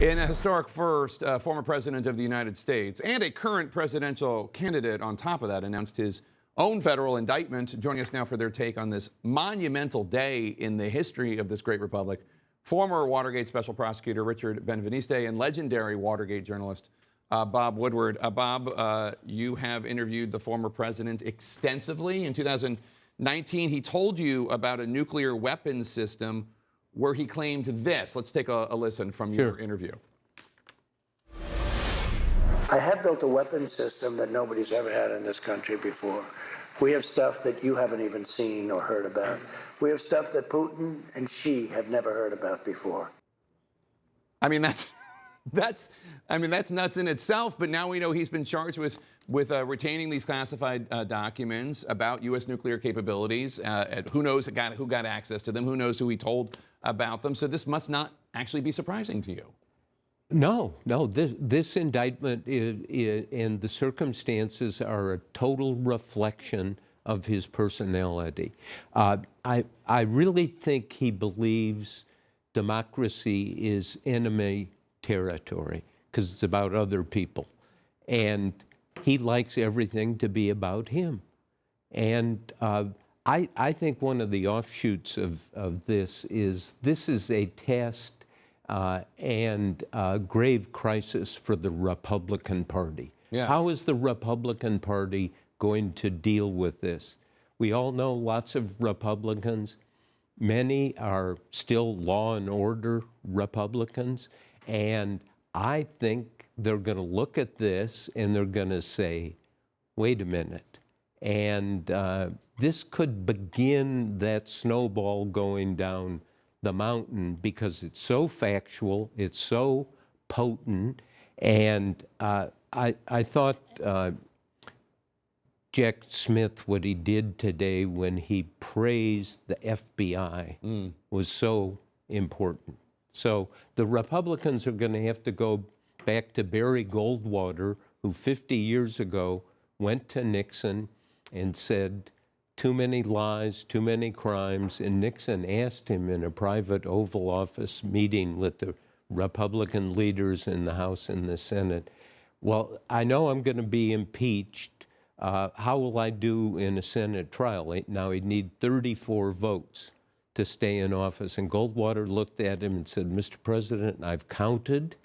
In a historic first, former president of the United States and a current presidential candidate on top of that announced his own federal indictment. Joining us now for their take on this monumental day in the history of this great republic, former Watergate special prosecutor Richard Ben-Veniste and legendary Watergate journalist Bob Woodward. Bob, you have interviewed the former president extensively. In 2019, he told you about a nuclear weapons system where he claimed this. Let's take a listen from your interview. I have built a weapons system that nobody's ever had in this country before. We have stuff that you haven't even seen or heard about. We have stuff that Putin and Xi have never heard about before. I mean, that's nuts in itself. But now we know he's been charged with retaining these classified documents about U.S. nuclear capabilities. Who knows who got access to them? Who knows who he told about them? So this must not actually be surprising to you. No. This indictment and the circumstances are a total reflection of his personality. I really think he believes democracy is enemy territory because it's about other people. And he likes everything to be about him. And I think one of the offshoots of this is a test and a grave crisis for the Republican Party. Yeah. How is the Republican Party going to deal with this? We all know lots of Republicans. Many are still law and order Republicans. And I think they're going to look at this and they're going to say, wait a minute. And this could begin that snowball going down the mountain because it's so factual, it's so potent. And I thought Jack Smith, what he did today when he praised the FBI was so important. So the Republicans are going to have to go back to Barry Goldwater, who 50 years ago went to Nixon and said, too many lies, too many crimes. And Nixon asked him in a private Oval Office meeting with the Republican leaders in the House and the Senate, well, I know I'm going to be impeached. How will I do in a Senate trial? Now, he'd need 34 votes to stay in office. And Goldwater looked at him and said, Mr. President, I've counted,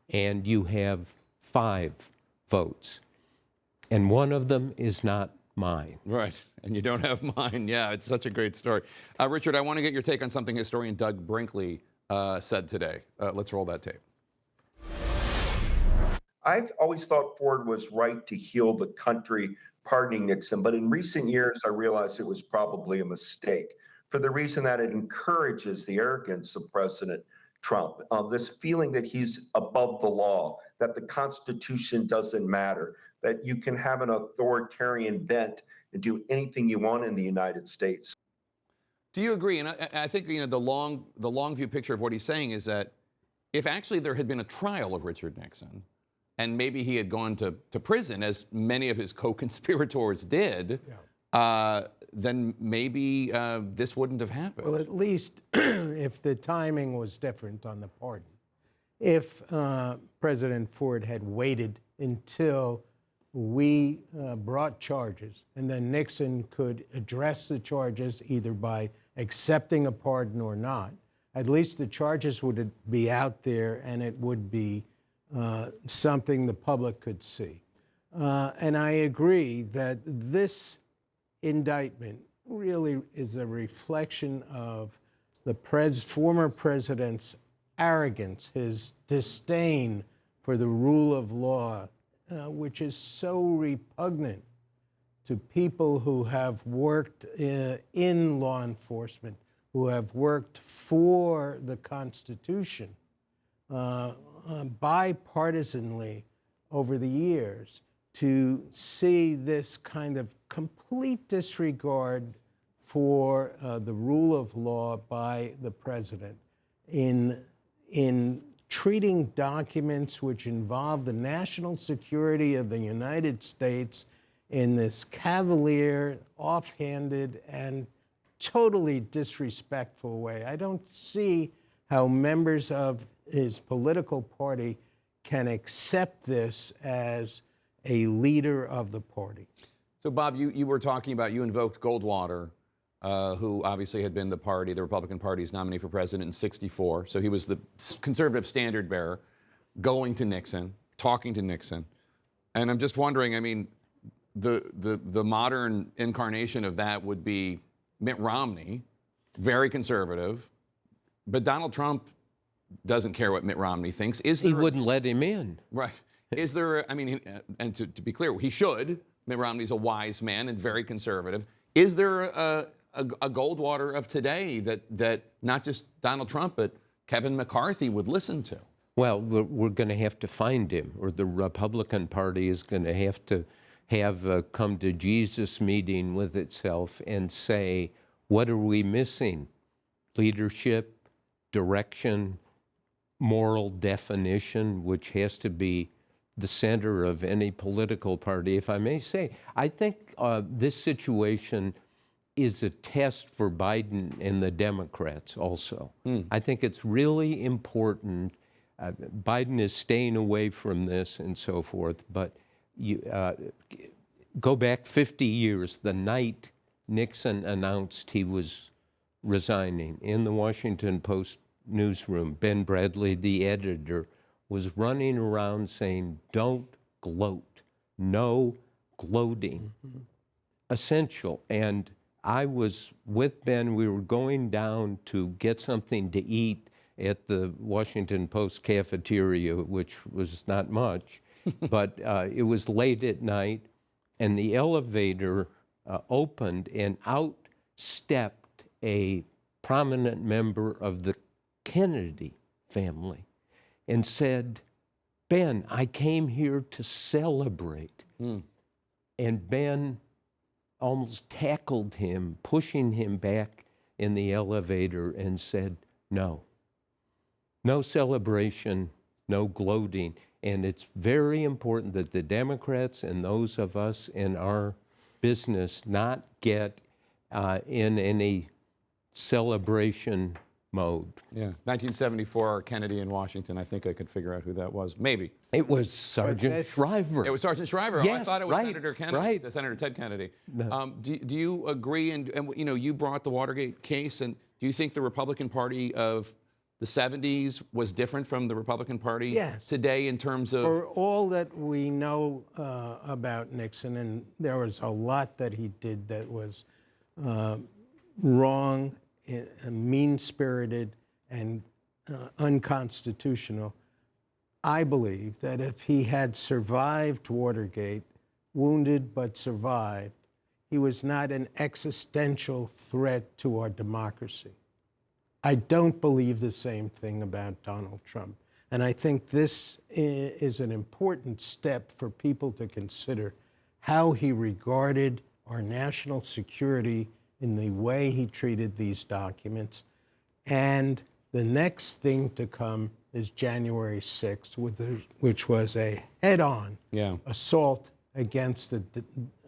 and you have 5 votes. And one of them is not mine. Right, and you don't have mine. Yeah, it's such a great story. Richard, I want to get your take on something historian Doug Brinkley said today. Let's roll that tape. I've always thought Ford was right to heal the country pardoning Nixon, but in recent years, I realized it was probably a mistake for the reason that it encourages the arrogance of President Trump, this feeling that he's above the law, that the Constitution doesn't matter, that you can have an authoritarian bent and do anything you want in the United States. Do you agree? And I think the long view picture of what he's saying is that if actually there had been a trial of Richard Nixon, and maybe he had gone to prison, as many of his co-conspirators did, then maybe this wouldn't have happened. Well, at least if the timing was different on the pardon. If President Ford had waited until we brought charges, and then Nixon could address the charges either by accepting a pardon or not, at least the charges would be out there and it would be something the public could see. And I agree that this indictment really is a reflection of the former president's arrogance, his disdain for the rule of law, which is so repugnant to people who have worked in law enforcement, who have worked for the Constitution bipartisanly over the years. To see this kind of complete disregard for the rule of law by the president in treating documents which involve the national security of the United States in this cavalier, offhanded, and totally disrespectful way. I don't see how members of his political party can accept this as a leader of the party. So, Bob, you were talking about, you invoked Goldwater, who obviously had been the Republican Party's nominee for president in '64. So he was the conservative standard bearer, going to Nixon, talking to Nixon. And I'm just wondering, I mean, the modern incarnation of that would be Mitt Romney, very conservative, but Donald Trump doesn't care what Mitt Romney thinks. He wouldn't let him in. Right. Is there, I mean, and to be clear, he should. Mitt Romney's a wise man and very conservative. Is there a Goldwater of today that not just Donald Trump, but Kevin McCarthy would listen to? Well, we're going to have to find him, or the Republican Party is going to have a come to Jesus meeting with itself and say, what are we missing? Leadership, direction, moral definition, which has to be the center of any political party, if I may say. I think this situation is a test for Biden and the Democrats also. I think it's really important. Biden is staying away from this and so forth, but you go back 50 years, the night Nixon announced he was resigning, in the Washington Post newsroom, Ben Bradley, the editor, was running around saying, don't gloat, no gloating, essential. And I was with Ben, we were going down to get something to eat at the Washington Post cafeteria, which was not much, but it was late at night, and the elevator opened, and out stepped a prominent member of the Kennedy family and said, Ben, I came here to celebrate. And Ben almost tackled him, pushing him back in the elevator, and said, no. No celebration, no gloating. And it's very important that the Democrats and those of us in our business not get in any celebration mode. Yeah, 1974, Kennedy in Washington. I think I could figure out who that was. Maybe. It was Sergeant Shriver. It was Sergeant Shriver. Yes, I thought it was right, Senator Kennedy, right. Senator Ted Kennedy. No. Do you agree? And you know, you brought the Watergate case, and do you think the Republican Party of the '70s was different from the Republican Party Yes. today in terms of? For all that we know about Nixon, and there was a lot that he did that was wrong, mean-spirited, and unconstitutional, I believe that if he had survived Watergate, wounded but survived, he was not an existential threat to our democracy. I don't believe the same thing about Donald Trump. And I think this is an important step for people to consider how he regarded our national security in the way he treated these documents. And the next thing to come is January 6th, which was a head-on assault against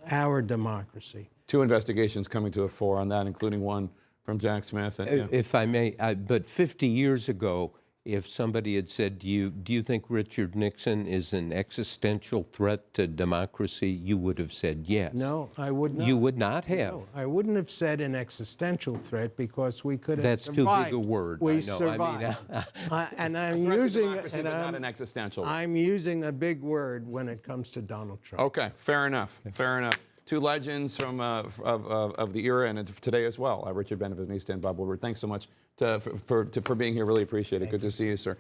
our democracy. 2 investigations coming to a fore on that, including one from Jack Smith. And, If I may, but 50 years ago, if somebody had said to you, do you think Richard Nixon is an existential threat to democracy, you would have said yes. No, I would not. You would not have. No, I wouldn't have said an existential threat because we could have That's too survived. big a word. We I know. survived. And I'm threat to using democracy, but not an existential. I'm using a big word when it comes to Donald Trump. Okay, fair enough. Fair enough. 2 legends from of the era and of today as well. Richard Beneveniste and Bob Woodward. Thanks so much for being here. Really appreciate it. Good to see you, sir.